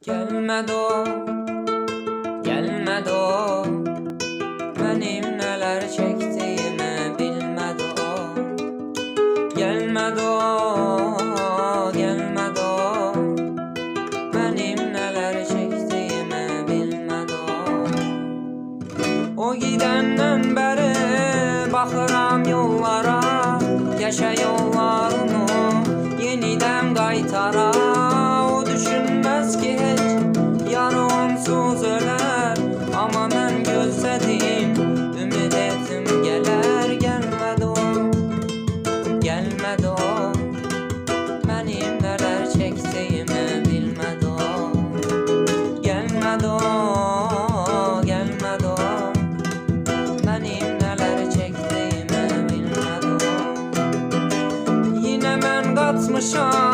Gelmedi o, gelmedi o, benim neler çektiğimi bilmedi o. Gelmedi o, gelmedi o, benim neler çektiğimi bilmedi o. O gidenden beri bakıram yollara, yaşa yollarını yeniden qaytara. O düşünmez ki hiç yarı onsuz öler, ama ben gözledim, ümit ettim gelir. Gelmedi o, gelmedi o, benim neler çektiğimi bilmedi o. Gelmedi o, gelmedi o, benim neler çektiğimi bilmedi o. Yine ben katmışam